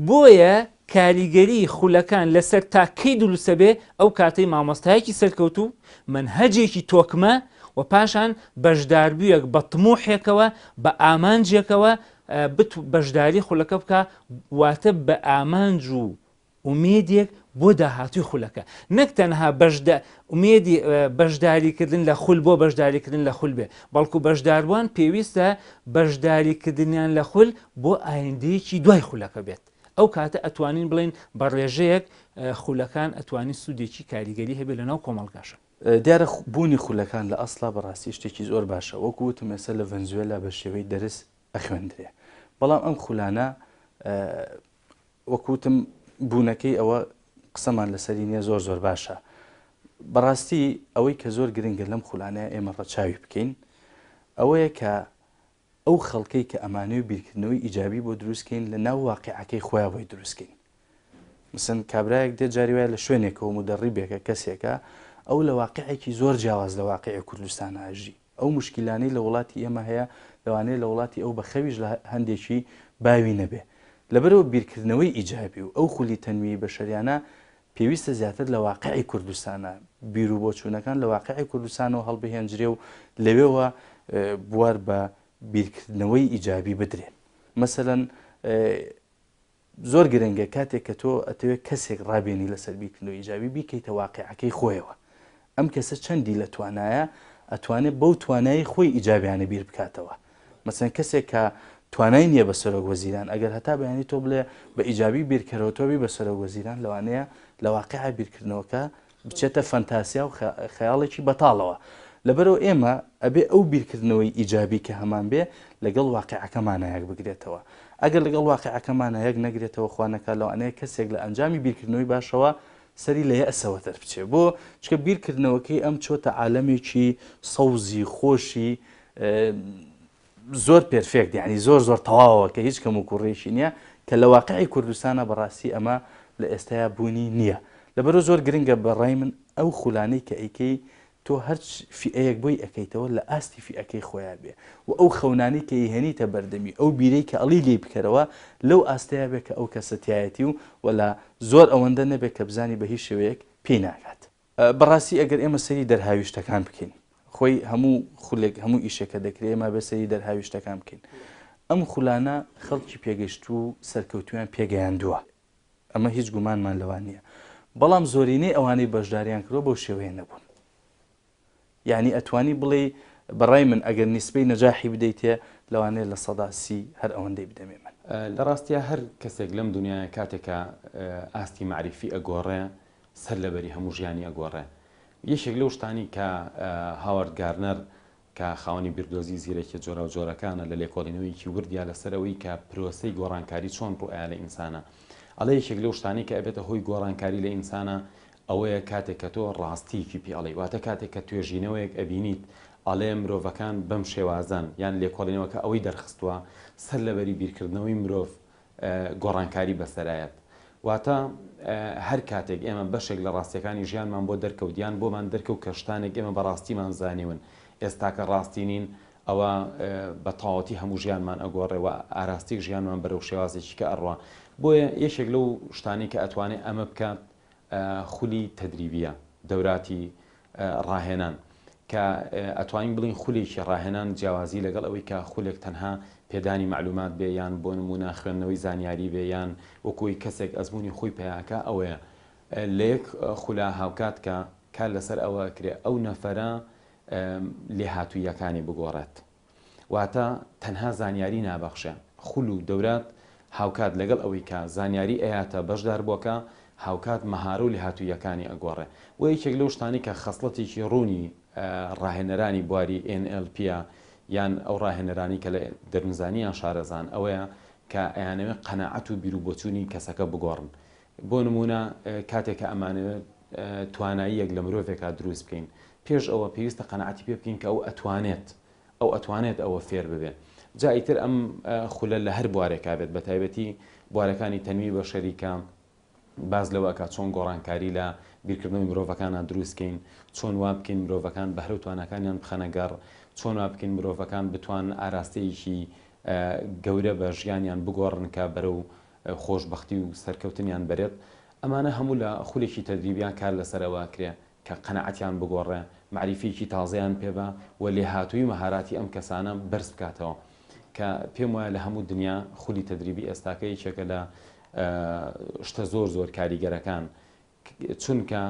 بۆیە کاریگەری خولەکان لەسەر تاکەی دروستە بێ ئەو کاتەی مامۆستایەکی سەرکەوتوو منهەجێکی تۆکمە و پاشان بەشداربوویەک بە تموحێکەوە بە ئامانجێکەوە بەشداری خولەکە بکە، واتە بە ئامانج و ئومێدێک بۆ داهاتوی خولەکە، نەک تەنها ئومێدی بەشداریکردن لە خول بۆ بەشداریکردن لە خول بێ، بەڵکو بەشداربووان پێویستە بەشداریکردنیان لە خول بۆ ئایندەیەکی دوای خولەکە بێت. ئەو کاتە ئەتوانین بڵین بە ڕێژەیەک خولەکان ئەتوانین سوودێکی کاریگەری هەبێت لەناو کۆمەڵگاشە. دیارە بوونی خولەکان لە ئەسڵا بەڕاستی شتێکی زۆر باشە، وەکو وتم ئێستا لە ڤەنزوێلا بە شێوەی دەرس ئەخوێندرێ، بەڵام ئەم خولانە وەکوتم بوونەکەی ئەوە قسەمان لەسەری نییە زۆر باشە. بەڕاستی ئەوەی کە زۆر گرنگە لەم خولانەیە ئێمە ڕەچاوی بکەین ئەوەیە کە ئەو خەڵکەی کە ئەمانەوە بیرکردنەوەی ئیجابی بۆ دروستکەین لە ناو واقعەکەی خۆیان بۆی دروستکەین. مثلەن کابرایەک دێ جاری وایە لە شوێنێکەوە مدەڕیبێکە کەسێکە ئەو لە واقعێکی زۆر جیاواز لە واقعی کوردستان ئاژی، ئەو مشکلانەی لە وڵاتی ئێمە هەیە لەوانەیە لە وڵاتی ئەو بە خەویش لە هەندێکی باوی نەبێ. لەبەرەوە بیرکردنەوەی ئیجابی و ئەو خولی تەنویی بەشەریانە پێویستە زیاتر لە واقعی کوردستانە بیر و بۆچوونەکان لە واقعی کوردستانەوە هەڵبهێنجرێ و لەوێەوە بوار بە بیرکردنەوەی ئیجابی بدرێن. مەسەلەن زۆر گرنگە کاتێک کە تۆ ئەتەوێت کەسێک ڕابێنی لەسەر بیرکردنەوەی ئیجابی بیکەیتە واقعەکەی خۆیەوە. ئەم کەسە چەندی لە توانایە ئەتوانێت بەو توانایی خۆی ئیجابیانە بیر بکاتەوە. مەسەن کەسێک کە توانای نییە بە سەرۆک وەزیران ئەگەر هەتا بەیانی تۆ بڵێ بە ئیجابی بیرکەرەوەتۆبی بە سەرۆک وەزیران لەوانەیە لە واقعە بیرکردنەوەکە بچێتە فەنتاسیا و خەیاڵێکی بەتاڵەوە. لەبەرەوە ئێمە ئەبێ ئەو بیرکردنەوەی ئیجابی کە هەمان بێ لەگەڵ واقعەکەمانایەک بگرێتەوە. ئەگەر لەگەڵ واقعەکەمانایەک نەگرێتەوە خوانەکە لەوانەیە کەسێک لە ئەنجامی بیرکردنەوەی باشەوە سەری لە یەئسەوە دەربچێ، بۆ چکە بیرکردنەوەکەی ئەم چۆتە عالەمێکی سەوزی خۆشی زۆر پێرفێکت، یعنی زۆر تەواوە کە هیچ کەم و کوڕێکی نییە کە لە واقعی کوردستانە بەڕاستی ئەمە لە ئێستایا بوونی نییە. لەبەرەوە زۆر گرنگە بەڕای من ئەو خولانەی کە ئەیکەی تۆ هەرچ فئەیەک بۆی ئەەکەیتەوە لە ئاستی فئەکەی خۆیان بێ و ئەو خەونانەی کە هێنیتە بەردەمی ئەو بیرەی کە ئەڵی لێ بکەرەوە لەو ئاستەیە بێ کە ئەو کەسەتایەتی و لە زۆر ئەوەندە نەبێت کە بزانی بە هیچ شێوەیەک پێی ناکات. بەڕاستی ئەگەر ئێمە سەری دەرهاویشتەکان بکەین، خۆی هەموو خولێک هەموو ئیشێکە دەکرێت ئێمە بە سەری دەرهاویشتەکان بکەین، ئەم خولانە خەڵکی پێگەشت و سەرکەوتویان پێگەیاندووە، ئەمە هیچ گومانمان لەوان نییە. بەڵام زۆرینەی ئەوانەی بەشداریان کردەوە بەو شێوەیە نەبوون. یعنی ئەتوانی بڵێ بەڕای من ئەگەر نیسبەی نەجاحی بدەیتێ لەوانەیە لە سەداسی هەر ئەوەندەی بدەمێ من. لە ڕاستیە هەر کەسێک لەم دنیاە کاتێکە ئاستی معریفی ئەگۆڕێ سەر لەبەری هەموو ژیانی ئەگۆڕێ. یەکێک لەو شتانی کە هاوارد گارنەر کە خاوەنی بیردۆزی زیرەکی جۆرە و جۆرەکانە لە لێکۆڵینەوەیکی وردیا لەسەرەوەی کە پرۆسەی گۆڕانکاری چۆن ڕوئایە لە ئینسانە، ئەڵێ یەکێک لەو شتانی کە ئەبێتە هۆی گۆڕانکاری لە ئینسانە ئەوەیە کاتێک کە تۆ ڕاستیکی پێڵی، واتە کاتێک کە توێژینەوەیەک ئەبینیت ئەڵێ مرۆڤەکان بەم شێوازان یان لێکۆڵینەوەکە ئەوەی دەرخستووە سەر لەبەری بیرکردنەوەی مرۆڤ گۆڕانکاری بەسەرایەت. واتە هەر کاتێک ئێمە بەشێک لە ڕاستیەکانی ژیانمان بۆ دەرکەوتیان بۆمان دەرکەوت کە شتانێک ئێمە بەڕاستیمان زانیون ئێستاکە ڕاستی نین، ئەوە بە تەواوەتی هەموو ژیانمان ئەگۆڕێەوە ئاراستیک ژیانمان بەرەو شێوازێکی کە ئەڕوا. بۆیە یەکێک لەو شتانی کە ئەتوانێت ئەمە بکات خولی تەدریبیە، دەوراتی ڕاهێنان کە ئەتوانین بڵین خولێکی ڕاهێنان جیاوازی لەگەڵ ئەوەی کە خولێک تەنها پێدانی معلومات بێ یان بۆ نمونە خوێندنەوەی زانیاری بێ یان وەکوی کەسێک ئەزمموی خۆی پێیاکە ئەوەیە لە یەک خولا هاوکات کە کار لەسەر ئەوە کرێ ئەو نەفەرە لێهاتوویەکانی بگۆڕێت، واتە تەنها زانیاری نابەخشە. خول و دەورات هاوکات لەگەڵ ئەوەی کە زانیاری ئەیاتە بەشدار بۆکە هاوکات مەهارە و لێهاتوویەکانی ئەگۆڕێ. و یەکێک لەو شتانی کە خەسڵەتێکی ڕوونی ڕاهێنەرانی بواری NLP یان ئەو ڕاهێنەرانی کە لە دەرمزانیان شارەزان ئەوەیە کە ئەیانەوێت قەناعەت و بیر و بۆچوونی کەسەکە بگۆڕن. بۆ نمونە کاتێککە ئەمانەوێت تواناییەک لە مرۆڤێکا دروست بکەین پێش ئەوە پێویستە قەنەعەتی پێ بکەین کە ئەو ئەتوانێت ئەوە فێر ببێ جایتر ئەم خولە لە هەر بوارێکا بێت بە تایبەتی بوارەکانی تەنوی بە شەریکە باز لەوەکە چۆن گۆڕانکاری لە بیرکردنەوەی مرۆڤەکانە دروستکەین چۆن وا بکەین مرۆڤەکان بەهرە و توانەکانیان بخەنەگەڕ چۆن وا بکەین مرۆڤەکان بتوان ئاراستەیەکی گەورە بە ژیانیان بگۆڕن کە بەرەو خۆشببختی و سەرکەوتنیان بێت ئەمانە هەموو لە خولێکی تەدریبیان کار لەسەرەوە کرێ کە قەنەعەتیان بگۆڕێ معریفێکی تازەیان پێبە و لێ هاتووی مەهاراتی ئەم کەسانە بەرز بکاتەوە کە پێم وایە لە هەموو دنیا خولی تەدریبی ئێستاکە یەکێکە لە شتە زۆر کاریگەرەکان چونکە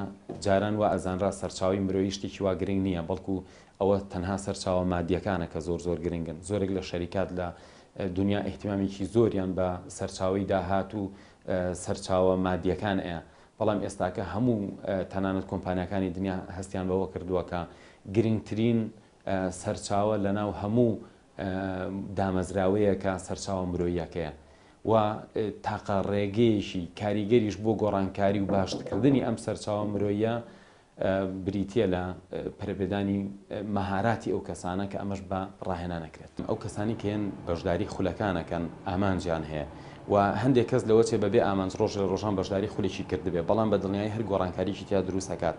جاران وا ئەزانرا سەرچاوی مرۆیی شتێکی وا گرنگ نییە بەڵکو ئەوە تەنها سەرچاوە مادیەکانە کە زۆر گرنگن زۆرێک لە شەریکات لە دنیا احتیمامێکی زۆریان بە سەرچاوی داهات و سەرچاوە مادیەکان ئەیە بەڵام ئێستاکە هەموو تەنانەت کۆمپانیەکانی دنیا هەستیان بەوە کردووە کە گرنگترین سەرچاوە لەناو هەموو دامەزراوەیەکە سەرچاوە مرۆییەکەیە و تاقە ڕێگەیەشی کاریگەریش بۆ گۆڕانکاری و باشکردنی ئەم سەرچاوە مرۆیە بریتە لە پەرپێدانی مەهاراتی ئەو کەسانە کە ئەمەش بە ڕاهێنانەکرێت ئەو کەسانی کێن بەشداری خولەکانەکەن ئامانجیان هەیە و هەندێک کەس لەوە چێ بەبێ ئامانج ڕۆژ لە ڕۆژان بەشداری خولێکی کردبێ بەڵام بە دڵنیایی هەر گۆڕانکاریی تیا دروستەکات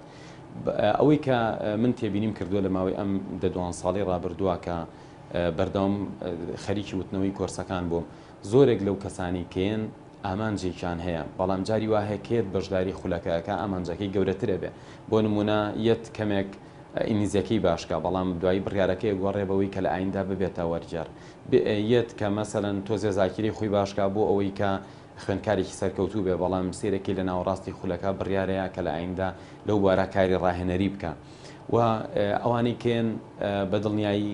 ئەوەی کە من تێبینیم کردووە لە ماوەی ئەم 12 ساڵی ڕابردووە کە بەردەوام خەریکی وتنەوەی کۆرسەکان بووم زۆرێک لەو کەسانی کێن ئامانجێکیان هەیە بەڵام جاری وا هەیە کێت بەشداری خولەکەەکە ئامانجەکەی گەورەترە بێ بۆ نمونە یەت کەمێک ئینیزەکەی باشکە بەڵام دوایی بڕیارەکەی گۆڕێبەوەی کە لە ئایندا ببێتە وەرجار یەت کە مەسەڵەن تۆزێ زاکیری خۆی باشکە بۆ ئەوەی کە خوێنکارێکی سەرکەوتوو بێ بەڵام سێرەکی لە ناوەڕاستی خولەکە بڕیارەیە کە لە ئایندا لەو بارە کاری ڕاهێنەری بکە و ئەوانەی کێن بە دڵنیایی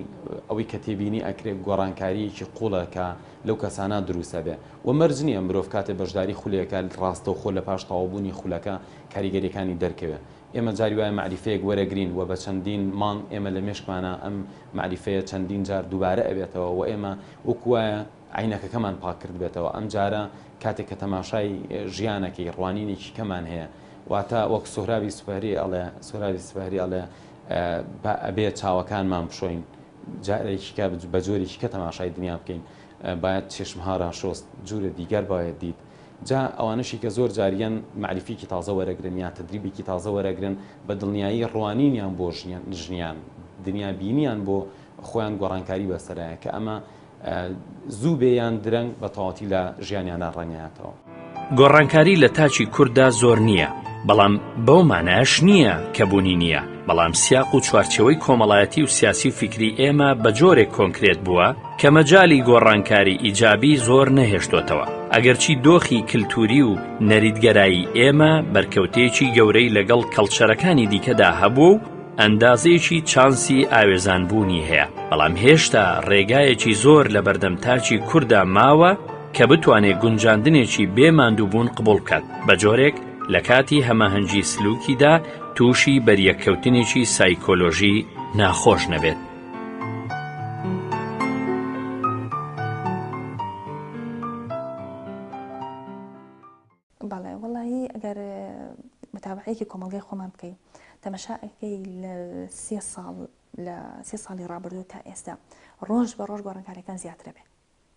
ئەوەی کە تێبینی ئەکرێت گۆڕانکاریەکی قوڵەکە لەو کەسانە دروستە بێ و مەرج نییە مرۆڤ کاتێ بەشداری خولەکە ڕاستە و خۆ لە پاش تەواوبوونی خولەکە کاریگەریەکانی دەرکەوێت ئێمە جاری وایە معریفەیەک وەرەگرین و بە چەندین مانگ ئێمە لە مێشکمانە ئەم معریفەیە چەندین جار دووبارە ئەبێتەوە و ئێمە وەکوایە عینەکەکەمان پاک کرد بێتەوە ئەم جارە کاتێک کە تەماشای ژیانەکەی ڕوانینێکی کەمان هەیە واتە وەک سۆهرابی سوپەری ئەڵێ ئەبێ چاوەکانمان بشۆین جارێکیکە بە جۆرێکی کە تەماشای دنیا بکەین باید چێشمها ڕاشۆست جوورە دیگەر باید دیت جا ئەوانشی کە زۆر جاریان معریفێکی تازە وەرەگرن یا تدریبێکی تازە وەرەگرن بە دڵنیایی ڕوانینیان بۆ ژنیان دنیا بینیان بۆ خۆیان گۆڕانکاری بەسەرایە کە ئەمە زوو بێیان درەنگ بە تەواتی لە ژیانیانە ڕەنگایەتەوە گۆڕانکاری لە تاچی کووردا زۆر نییە بەڵام بەو مانایش نییە کە بوونی نییە بەڵام سیاق و چوارچەوەی کۆمەڵایەتی و سیاسی و فیکری ئێمە بە جۆرێک کۆنکرێت بووە کە مەجالی گۆڕانکاری ئیجابی زۆر نەهێشتوتەوە ئەگەرچی دۆخی کللتوری و نەریتگەرایی ئێمە بەرکەوتەیەکی گەورەی لەگەڵ کەڵچەرەکانی دیکەدا هەبوو و ئەندازەیەکی چانسی ئاوێزانبوونی هەیە بەڵام هێشتا ڕێگایەکی زۆر لە بەردەم تاچی کووردا ماوە کە بتوانێت گونجاندنێکی بێماندووبوون قبول بکات بە جۆرێک لە کاتی هەماهەنگی سلوکیدا تووشی بەریەککەوتنێکی سایکۆلۆژی ناخۆش نەبێت. بەڵێ وەڵایی ئەگەر متابعەیەکی کۆمەڵگەی خۆمان بکەین تەمەشاکەی لە 3 ساڵی ڕابردوو تا ئێستا ڕۆژ بە ڕۆژ گۆڕانکاریەکان زیاترە بێ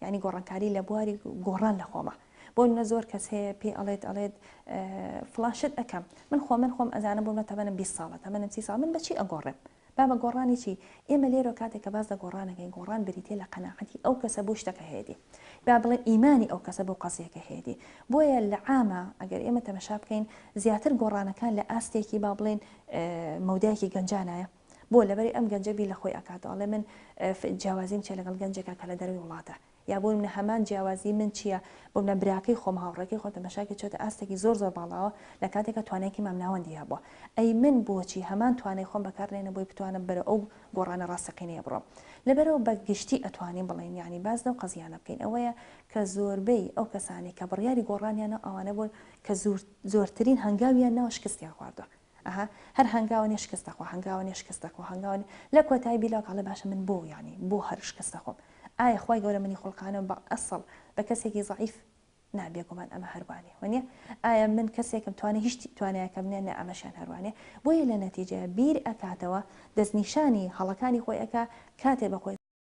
یعنی گۆڕانکاری لە بواری گۆڕان لە خۆمە بۆ نە زۆر کەس هەیە پێ ئەڵێت فلاشت ئەەکەم من خۆم ئەزانم بۆ تەمەنم 20 ساڵە تەمەنم 30 ساڵ من بەچی ئەگۆڕێم با بە گۆڕانی چی ئێمە لێرە کاتێک کە باز لە گۆڕانەکەی گۆڕان بریتێ لە قەناعەتی ئەو کەسە بۆ شتەکە هەیەی با بڵێن ئیمانی ئەو کەسە بۆ قەزیەکە هەیەی بۆیە لە عامە ئەگەر ئێمە تەمەشا بکەین زیاتر گۆڕانەکان لە ئاستێکی با بڵێن مەودایەکی گەنجانایە بۆ لەبەری ئەم گەنجەبی لە خۆی ئەکاتەوەڵێ من جیاوازیم چێ لەگەڵ گەنجێکە کە لە دەروی وڵاتە یا بۆ منە هەمان جیاوازی من چییە بۆ منە براکەی خۆم هاوڕێکی خۆ تەمەشاکە چێتە ئاستێکی زۆر باڵاوە لە کاتێکە توانایکی مام ناوەندی هەبووە ئەی من بۆچی هەمان توانای خۆم بەکارێنە بۆی بتوانم بەرە ئەو گۆڕانە ڕاستەقینەیە بڕۆم لەبەرەوە بە گشتی ئەتوانین بڵێن یعنی باز لەو قەزیانە بکەین ئەوەیە کە زۆربەی ئەو کەسانی کە بڕیاری گۆڕانیانە ئەوانە بۆن کە زۆرترین هەنگاویان ناوە شکستیان خواردووە هەر هەنگاوە شکستەخوا هەنگاوە شکستەخوا هەنگاوە لە کۆتایی بیلاکڵە باشە من بۆ ینی بۆ هەر شکستە خۆم ئایا خی گەورە منی خۆڵقانە بە ئەسڵ بە کەسێکی زعیف نابێگومان ئەمە هەروانێ وانە ئایا من کەسێکم توانێت هیچ توانایەکەم نێ ئەمەشان هەروانێ بۆیە لە نەتیجەیە بیر ئەکاتەوە دەستنیشانی هەڵەکانی خۆی ئەکا کاتێ بەخۆی